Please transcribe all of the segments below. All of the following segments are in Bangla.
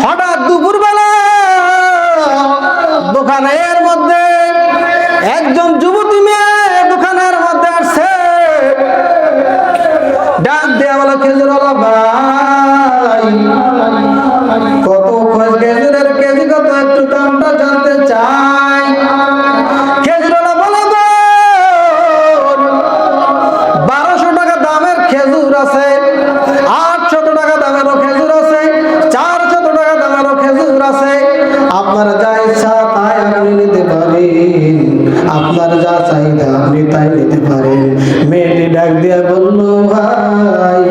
হঠাৎ দুপুরবেলা দোকানের মধ্যে একজন যুবতী মেয়ে দোকানের মধ্যে আসছে, ডাক দেয়া বলে, খেজুরওয়ালা ভাই, কত খেজুরের কেজি কত, একটু দামটা জানতে চাই। খেজুরওয়ালা বলে, 1200 টাকা দামের খেজুর আছে, 800 টাকা দামেরও খেজুর আছে, 400 টাকা দামেরও খেজুর আছে। আপনার যা ইচ্ছা তাই আপনি নিতে পারেন, আপনার যা চাহিদা আপনি তাই নিতে পারেন। মেয়েটি ডাক দিয়ে বলল, ভাই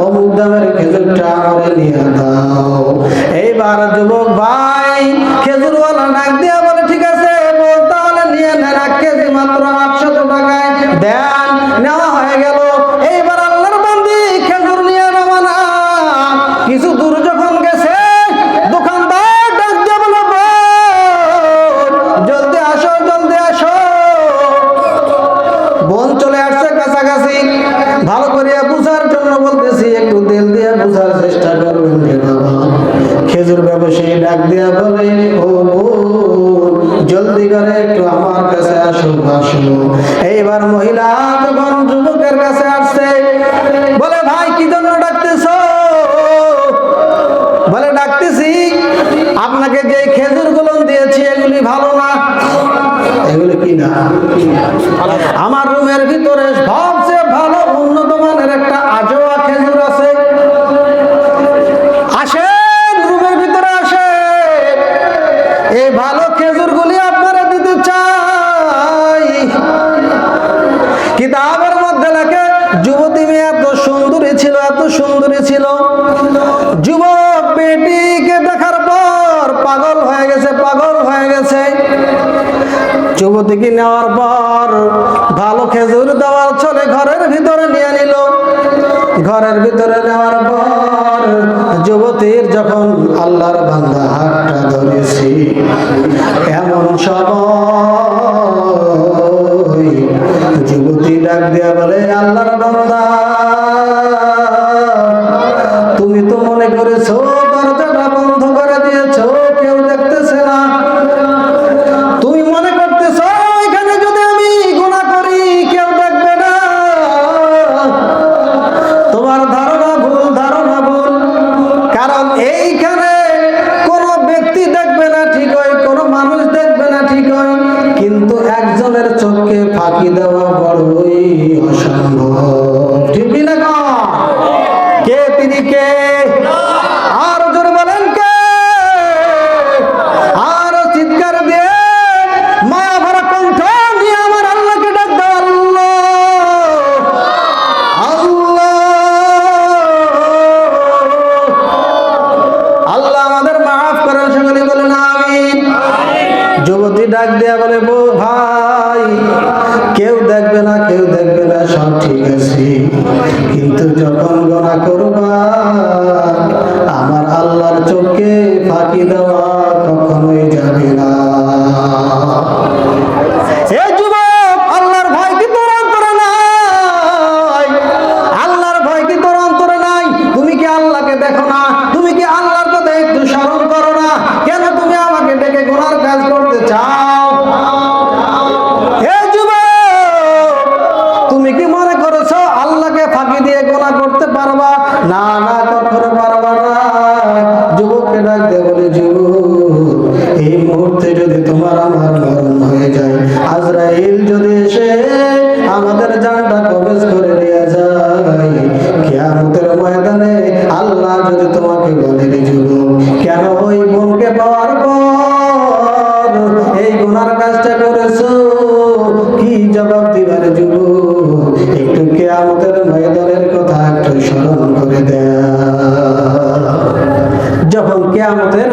অমুক দামের খেজুরটা আমারে নিয়ে দাও। এইবার যুবক ভাই খেজুরওয়ালা ডাক দিয়ে বলে, ঠিক আছে তাহলে নিয়ে নেন, 1 কেজি মাত্র 800 টাকায় দেন। নেওয়া হয়ে গেল। এইবার আল্লাহর বান্দি খেজুর নিয়ে রওনা। কিছু দূর যখন গেছে, দোকানদার ডাক দিয়ে বলে, জলদি আসো, জলদি আসো। বোন চলে আসছে কাছাকাছি। ভালো করে বুঝার জন্য বলতেছি, একটু তেল দিয়ে বুঝার চেষ্টা করবেন যে বাবা। খেজুর ব্যবসায়ী ডাক দিয়া বলে, ও জলদি করে একটু আমার কাছে আসো, আসো। এইবার মহিলা যখন যুবকের কাছে আসছে, বলে, ভাই কি জন্য ডাকতেছো? বলে, ডাকতেছি আপনাকে যে খেজুর গুলো দিয়েছি এগুলি ভালো না। এগুলি কি না? আমার রুমের ভিতরে সবচেয়ে ভালো উন্নত মানের একটা আজোয়া খেজুর আছে, আসেন রুমের ভিতরে আসেন, এই ভালো খেজুরগুলি আপনারা দিতে চাই। কিতাবের মধ্যে লেখে যুবতী মেয়ে এত সুন্দরী ছিল, এত সুন্দরী ছিল, যুবক বেটিকে দেখার পর পাগল হয়ে গেছে, পাগল হয়ে গেছে। যুবতীকে নেওয়ার পর ভালো খেজুর দেওয়ার চলে ঘরের ভিতরে নিয়ে নিল। ঘরের ভিতরে নেওয়ার পর যুবতীর যখন আল্লাহর বান্দা হাতটা ধরেছি, এমন সময় যুবতী ডাক দিয়া বলে, আল্লাহর বান্দা, তুমি তো মনে করেছো দরজাটা বন্ধ করে দিয়েছো, কেউ দেখতেছে না। তুমি মনে করতেছো এখানে যদি আমি গুনাহ করি কেউ দেখবে না। তোমার ধারণা ভুল, ধারণা ভুল। কারণ এইখানে কোনো ব্যক্তি দেখবে না ঠিক হয়, কোনো মানুষ দেখবে না ঠিক হয়, কিন্তু একজনের চোখকে ফাঁকি দেওয়া বড়ই অসম্ভব। ঠিক না? কে তিনি? কে? আর জোরে বলেন কে? আর চিৎকার দিয়ে মায়া ভরা কণ্ঠ নিয়ে আমার আল্লাহকে ডাক দাও, আল্লাহ, আল্লাহ, আল্লাহ আমাদের মাফ করেন। সকলে বলেন আমিন। যুবতী ডাক দেয়া বলে, ভাই কেউ দেখবে না, কেউ দেখবে না, সব ঠিক আছে, কিন্তু যখন গুনাহ করবা আমার আল্লাহর চোখে ফাঁকি দেওয়া কখনোই যাবে না। এই যুবক, আল্লাহর ভয় কি তোর অন্তরে নাই? আল্লাহর ভয় কি তোর অন্তরে নাই? তুমি কি আল্লাহকে দেখো না? তুমি কি আল্লাহর কথা একটু স্মরণ করো না? কেন তুমি আমাকে ডেকে গুনার কাজ করতে চাও? এই যুবক, তুমি কি মনে করেছো আল্লাহকে ফাঁকি দিয়ে গুনাহ করতে পারবা? না না, কখনো পারবা না। যুবককে ডাক দিয়ে বলে, যুবক, এই মুহূর্তে যদি তোমার আমার মরণ হয়ে যায়, আজরাইল যদি এসে আমাদের জানটা কবজ করে নিয়ে যায়, কিয়ামতের ময়দানে আল্লাহ যদি তোমাকে বলে, রে যুবক, কেন ওই বোনকে পাওয়ার পর এই গুনার কাজটা করেছো, কি জবাব দিবার যুবক? একটু কিয়ামতের ময়দানের কথা একটু স্মরণ করে দেয়া। যখন কিয়ামতের